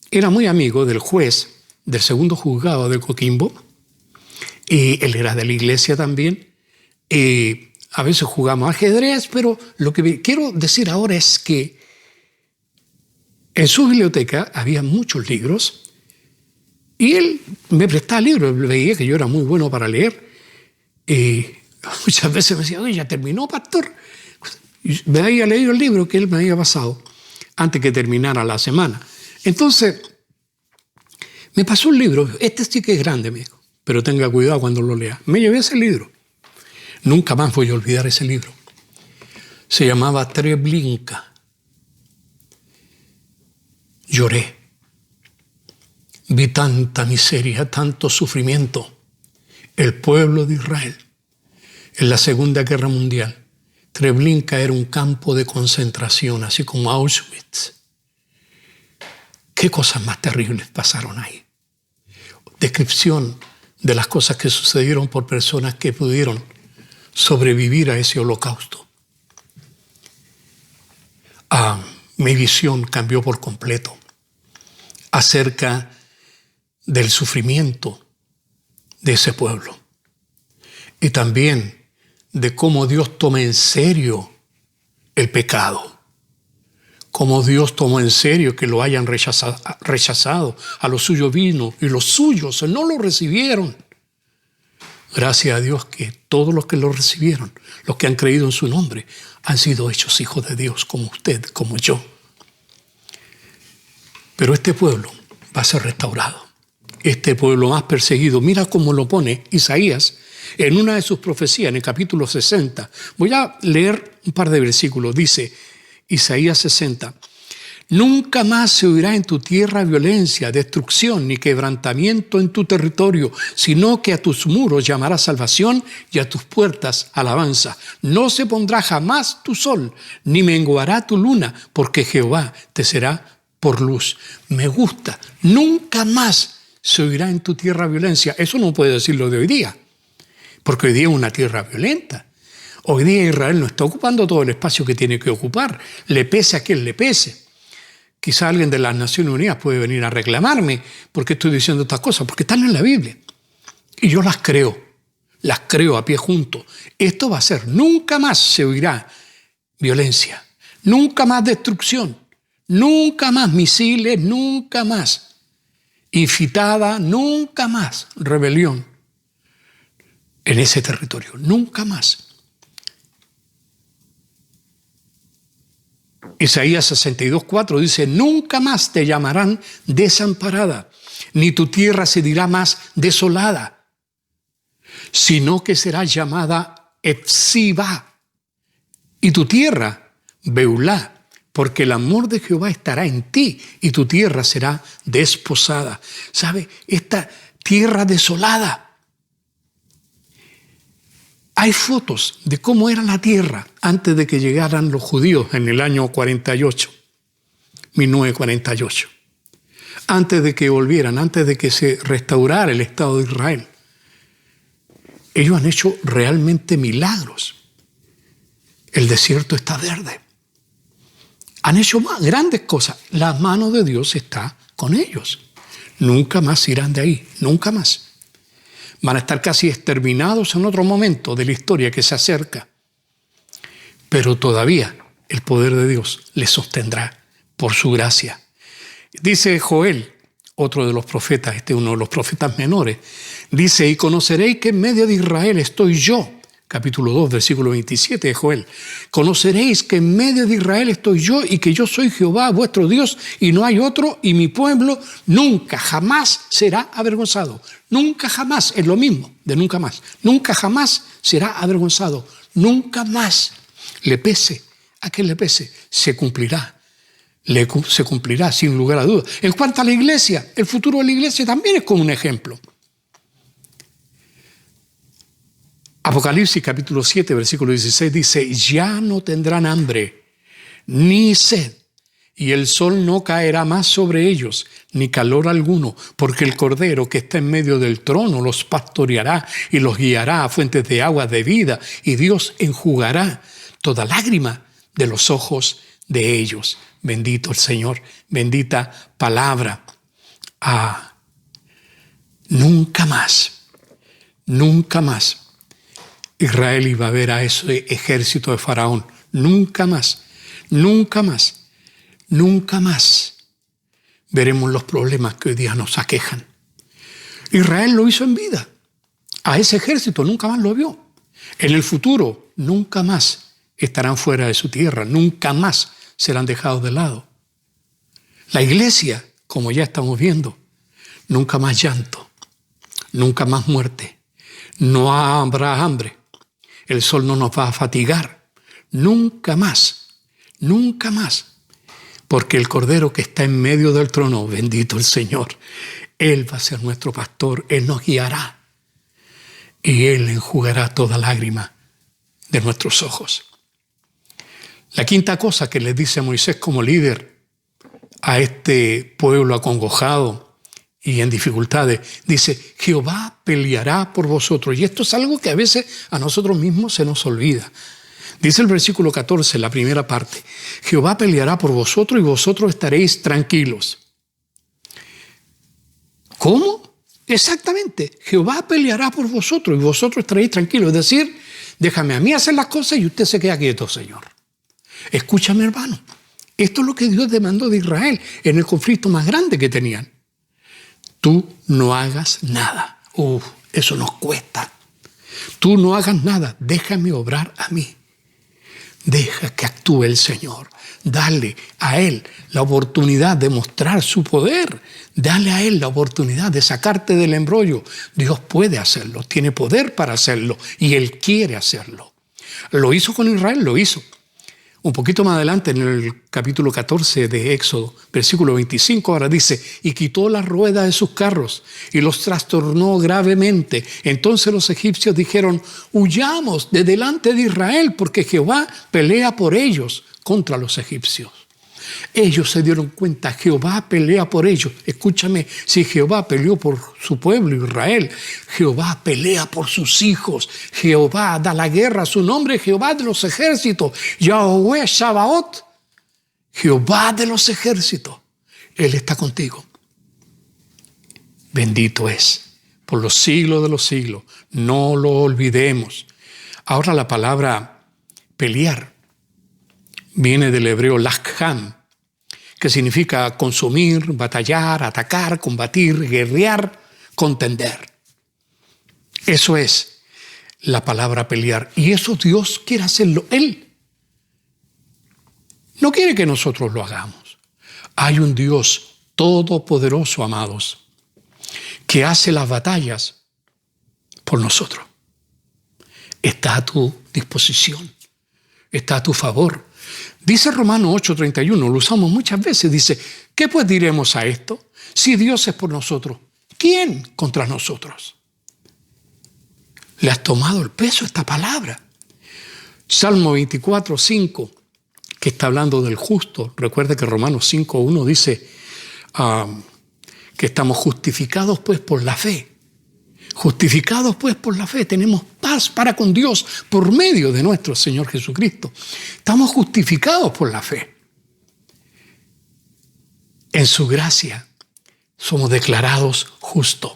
era muy amigo del juez del segundo juzgado de Coquimbo, y él era de la iglesia también, y a veces jugamos ajedrez, pero lo que quiero decir ahora es que en su biblioteca había muchos libros, y él me prestaba libros, veía que yo era muy bueno para leer, y muchas veces me decía, oye, ¿ya terminó, pastor? Y me había leído el libro que él me había pasado antes que terminara la semana. Entonces, me pasó un libro, este sí que es grande, me dijo, pero tenga cuidado cuando lo lea. Me llevé ese libro. Nunca más voy a olvidar ese libro. Se llamaba Treblinka. Lloré. Vi tanta miseria, tanto sufrimiento. El pueblo de Israel, en la Segunda Guerra Mundial, Treblinka era un campo de concentración, así como Auschwitz. ¿Qué cosas más terribles pasaron ahí? Descripción de las cosas que sucedieron por personas que pudieron sobrevivir a ese holocausto. Mi visión cambió por completo acerca del sufrimiento de ese pueblo y también de cómo Dios toma en serio el pecado, cómo Dios tomó en serio que lo hayan rechazado. A los suyos vino y los suyos no lo recibieron. Gracias a Dios que todos los que lo recibieron, los que han creído en su nombre, han sido hechos hijos de Dios, como usted, como yo. Pero este pueblo va a ser restaurado. Este pueblo más perseguido, mira cómo lo pone Isaías en una de sus profecías, en el capítulo 60. Voy a leer un par de versículos. Dice Isaías 60. Nunca más se oirá en tu tierra violencia, destrucción ni quebrantamiento en tu territorio, sino que a tus muros llamará salvación y a tus puertas alabanza. No se pondrá jamás tu sol, ni menguará tu luna, porque Jehová te será por luz. Me gusta. Nunca más se oirá en tu tierra violencia. Eso no puede decirlo de hoy día, porque hoy día es una tierra violenta. Hoy día Israel no está ocupando todo el espacio que tiene que ocupar, le pese a quien le pese. Quizá alguien de las Naciones Unidas puede venir a reclamarme porque estoy diciendo estas cosas, porque están en la Biblia. Y yo las creo a pie junto. Esto va a ser, nunca más se oirá violencia, nunca más destrucción, nunca más misiles, nunca más incitada, nunca más rebelión en ese territorio, nunca más. Isaías 62:4 dice, nunca más te llamarán desamparada, ni tu tierra se dirá más desolada, sino que será llamada Epsiba, y tu tierra Beulá, porque el amor de Jehová estará en ti, y tu tierra será desposada. ¿Sabe? Esta tierra desolada. Hay fotos de cómo era la tierra antes de que llegaran los judíos en el año 1948. Antes de que volvieran, antes de que se restaurara el Estado de Israel. Ellos han hecho realmente milagros. El desierto está verde. Han hecho más grandes cosas. La mano de Dios está con ellos. Nunca más irán de ahí, nunca más. Van a estar casi exterminados en otro momento de la historia que se acerca. Pero todavía el poder de Dios les sostendrá por su gracia. Dice Joel, otro de los profetas, uno de los profetas menores, dice, y conoceréis que en medio de Israel estoy yo. Capítulo 2, versículo 27 de Joel. Conoceréis que en medio de Israel estoy yo y que yo soy Jehová, vuestro Dios, y no hay otro, y mi pueblo nunca, jamás será avergonzado. Nunca, jamás, es lo mismo de nunca más. Nunca, jamás será avergonzado. Nunca más, le pese a quien le pese, se cumplirá. Se cumplirá sin lugar a dudas. En cuanto a la iglesia, el futuro de la iglesia también es como un ejemplo. Apocalipsis capítulo 7, versículo 16 dice, ya no tendrán hambre ni sed, y el sol no caerá más sobre ellos, ni calor alguno, porque el Cordero que está en medio del trono los pastoreará y los guiará a fuentes de aguas de vida, y Dios enjugará toda lágrima de los ojos de ellos. Bendito el Señor, bendita palabra. Nunca más, nunca más Israel iba a ver a ese ejército de Faraón. Nunca más, nunca más, nunca más veremos los problemas que hoy día nos aquejan. Israel lo hizo en vida. A ese ejército nunca más lo vio. En el futuro, nunca más estarán fuera de su tierra. Nunca más serán dejados de lado. La iglesia, como ya estamos viendo, nunca más llanto, nunca más muerte. No habrá hambre. El sol no nos va a fatigar. Nunca más, nunca más. Porque el Cordero que está en medio del trono, bendito el Señor, Él va a ser nuestro pastor, Él nos guiará. Y Él enjugará toda lágrima de nuestros ojos. La quinta cosa que le dice Moisés como líder a este pueblo acongojado y en dificultades, dice: Jehová peleará por vosotros. Y esto es algo que a veces a nosotros mismos se nos olvida. Dice el versículo 14, la primera parte: Jehová peleará por vosotros y vosotros estaréis tranquilos. ¿Cómo? Exactamente, Jehová peleará por vosotros y vosotros estaréis tranquilos. Es decir, déjame a mí hacer las cosas y usted se queda quieto, Señor. Escúchame, hermano. Esto es lo que Dios demandó de Israel en el conflicto más grande que tenían. Tú no hagas nada. Eso nos cuesta. Tú no hagas nada. Déjame obrar a mí. Deja que actúe el Señor. Dale a Él la oportunidad de mostrar su poder. Dale a Él la oportunidad de sacarte del embrollo. Dios puede hacerlo, tiene poder para hacerlo y Él quiere hacerlo. Lo hizo con Israel, lo hizo. Un poquito más adelante, en el capítulo 14 de Éxodo, versículo 25, ahora dice: y quitó las ruedas de sus carros y los trastornó gravemente. Entonces los egipcios dijeron: huyamos de delante de Israel, porque Jehová pelea por ellos contra los egipcios. Ellos se dieron cuenta: Jehová pelea por ellos. Escúchame, si Jehová peleó por su pueblo Israel, Jehová pelea por sus hijos. Jehová da la guerra a su nombre: Jehová de los ejércitos, Yahweh Shabaot, Jehová de los ejércitos. Él está contigo. Bendito es por los siglos de los siglos. No lo olvidemos. Ahora la palabra pelear viene del hebreo lacham, que significa consumir, batallar, atacar, combatir, guerrear, contender. Eso es la palabra pelear. Y eso Dios quiere hacerlo. Él no quiere que nosotros lo hagamos. Hay un Dios todopoderoso, amados, que hace las batallas por nosotros. Está a tu disposición. Está a tu favor. Dice Romanos 8:31, lo usamos muchas veces, dice: ¿qué pues diremos a esto? Si Dios es por nosotros, ¿quién contra nosotros? Le has tomado el peso a esta palabra. Salmo 24:5, que está hablando del justo. Recuerda que Romanos 5:1 dice que estamos justificados pues por la fe. Justificados pues por la fe, tenemos paz para con Dios por medio de nuestro Señor Jesucristo. Estamos justificados por la fe. En su gracia somos declarados justos.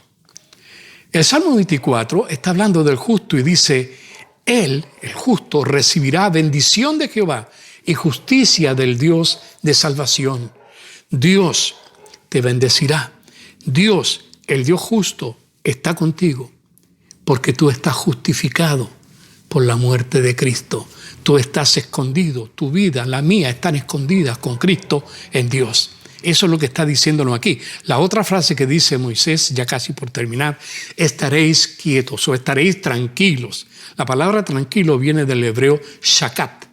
El Salmo 24 está hablando del justo y dice: Él, el justo, recibirá bendición de Jehová y justicia del Dios de salvación. Dios te bendecirá. Dios, el Dios justo, está contigo porque tú estás justificado por la muerte de Cristo. Tú estás escondido, tu vida, la mía, están escondidas con Cristo en Dios. Eso es lo que está diciéndonos aquí. La otra frase que dice Moisés, ya casi por terminar: estaréis quietos o estaréis tranquilos. La palabra tranquilo viene del hebreo shakat,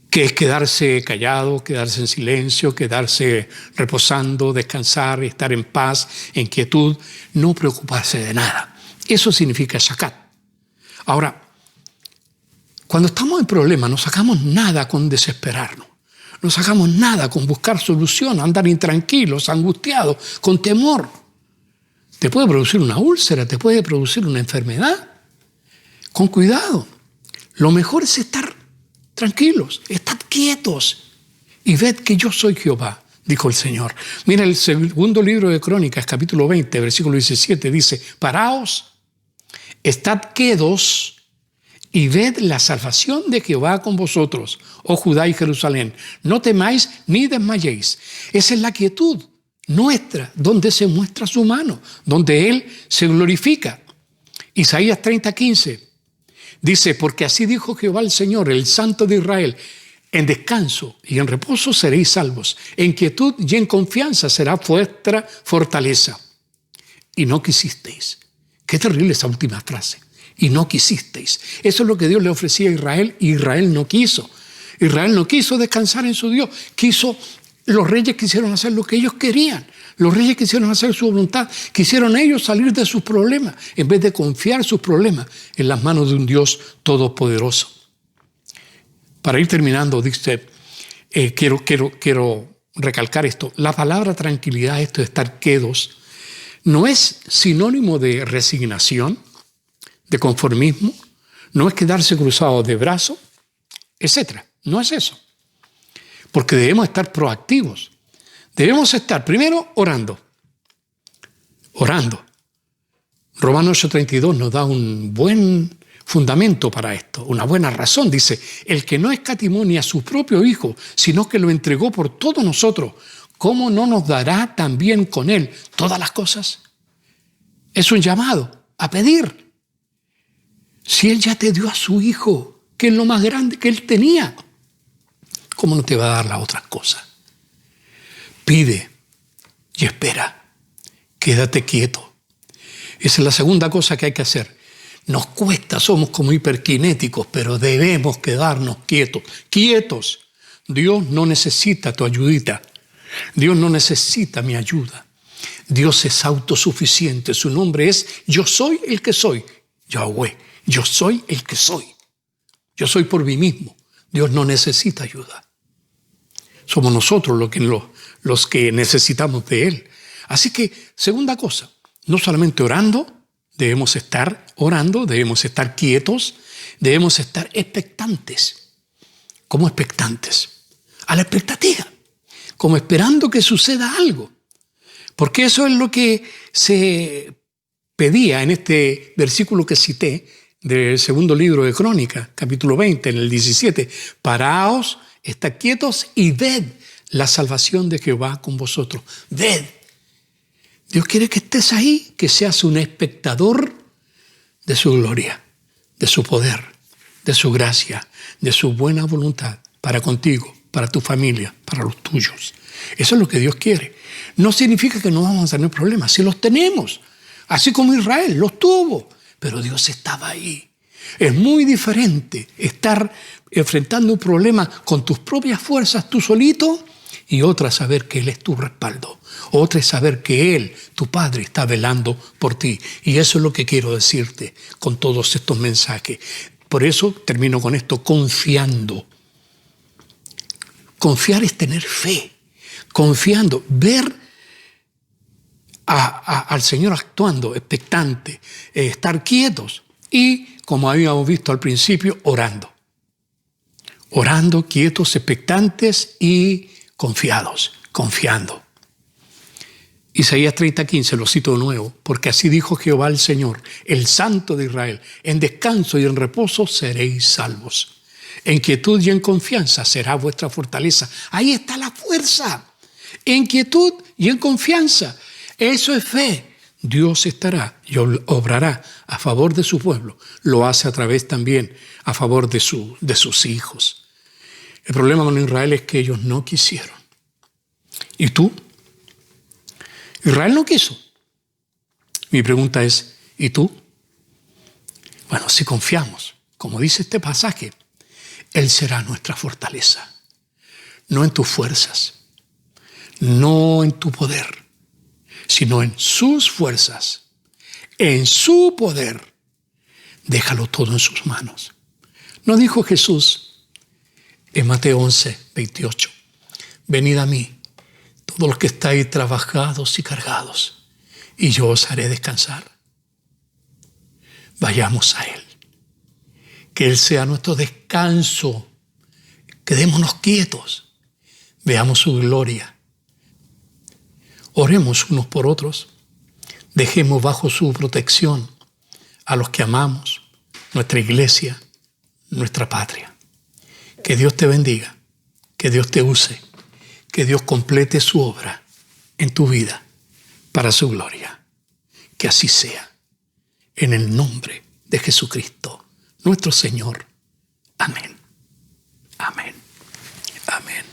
que es quedarse callado, quedarse en silencio, quedarse reposando, descansar, estar en paz, en quietud, no preocuparse de nada. Eso significa shakat. Ahora, cuando estamos en problemas, no sacamos nada con desesperarnos. No sacamos nada con buscar solución, andar intranquilos, angustiados, con temor. Te puede producir una úlcera, te puede producir una enfermedad. Con cuidado. Lo mejor es estar tranquilos, estad quietos y ved que yo soy Jehová, dijo el Señor. Mira, el segundo libro de Crónicas, capítulo 20, versículo 17, dice: paraos, estad quedos y ved la salvación de Jehová con vosotros, oh Judá y Jerusalén. No temáis ni desmayéis. Esa es la quietud nuestra, donde se muestra su mano, donde Él se glorifica. Isaías 30:15 dice: porque así dijo Jehová el Señor, el Santo de Israel: en descanso y en reposo seréis salvos, en quietud y en confianza será vuestra fortaleza. Y no quisisteis. Qué terrible esa última frase. Y no quisisteis. Eso es lo que Dios le ofrecía a Israel y Israel no quiso. Israel no quiso descansar en su Dios. Los reyes quisieron hacer lo que ellos querían. Los reyes quisieron hacer su voluntad. Quisieron ellos salir de sus problemas en vez de confiar sus problemas en las manos de un Dios todopoderoso. para ir terminando, dice, quiero recalcar esto. La palabra tranquilidad, esto de estar quedos, no es sinónimo de resignación, de conformismo, no es quedarse cruzado de brazos, etc. No es eso. Porque debemos estar proactivos. Debemos estar primero orando. Romanos 8:32 nos da un buen fundamento para esto, una buena razón. Dice, el que no escatimó ni a su propio Hijo, sino que lo entregó por todos nosotros, ¿cómo no nos dará también con Él todas las cosas? Es un llamado a pedir. Si Él ya te dio a su Hijo, que es lo más grande que Él tenía, ¿cómo no te va a dar las otras cosas? Pide y espera. Quédate quieto. Esa es la segunda cosa que hay que hacer. Nos cuesta, somos como hiperkinéticos, pero debemos quedarnos quietos. Quietos. Dios no necesita tu ayudita. Dios no necesita mi ayuda. Dios es autosuficiente. Su nombre es Yo soy el que soy. Yahweh. Yo soy el que soy. Yo soy por mí mismo. Dios no necesita ayuda. Somos nosotros los que necesitamos de Él. Así que, segunda cosa, no solamente debemos estar quietos, debemos estar expectantes. ¿Cómo expectantes? A la expectativa, como esperando que suceda algo. Porque eso es lo que se pedía en este versículo que cité del segundo libro de Crónicas, capítulo 20, en el 17. Paraos, estad quietos y ved la salvación de Jehová con vosotros. Ved. Dios quiere que estés ahí, que seas un espectador de su gloria, de su poder, de su gracia, de su buena voluntad para contigo, para tu familia, para los tuyos. Eso es lo que Dios quiere. No significa que no vamos a tener problemas, si los tenemos, así como Israel los tuvo, pero Dios estaba ahí. Es muy diferente estar enfrentando un problema con tus propias fuerzas, tú solito, y otra saber que Él es tu respaldo. Otra es saber que Él, tu Padre, está velando por ti. Y eso es lo que quiero decirte con todos estos mensajes. Por eso termino con esto, confiando. Confiar es tener fe. Confiando, ver al Señor actuando, expectante, estar quietos. Y, como habíamos visto al principio, orando. Orando, quietos, expectantes y confiados, confiando. Isaías 30:15, lo cito de nuevo, porque así dijo Jehová el Señor, el Santo de Israel, en descanso y en reposo seréis salvos. En quietud y en confianza será vuestra fortaleza. Ahí está la fuerza. En quietud y en confianza. Eso es fe. Dios estará y obrará a favor de su pueblo. Lo hace a través también a favor de sus hijos. El problema con Israel es que ellos no quisieron. ¿Y tú? Israel no quiso. Mi pregunta es, ¿y tú? Bueno, si confiamos, como dice este pasaje, Él será nuestra fortaleza. No en tus fuerzas, no en tu poder, sino en sus fuerzas, en su poder. Déjalo todo en sus manos. ¿No dijo Jesús en Mateo 11:28? Venid a mí, todos los que estáis trabajados y cargados, y yo os haré descansar. Vayamos a Él. Que Él sea nuestro descanso. Quedémonos quietos. Veamos su gloria. Oremos unos por otros. Dejemos bajo su protección a los que amamos, nuestra iglesia, nuestra patria. Que Dios te bendiga. Que Dios te use. Que Dios complete su obra en tu vida para su gloria. Que así sea. En el nombre de Jesucristo, nuestro Señor. Amén. Amén. Amén.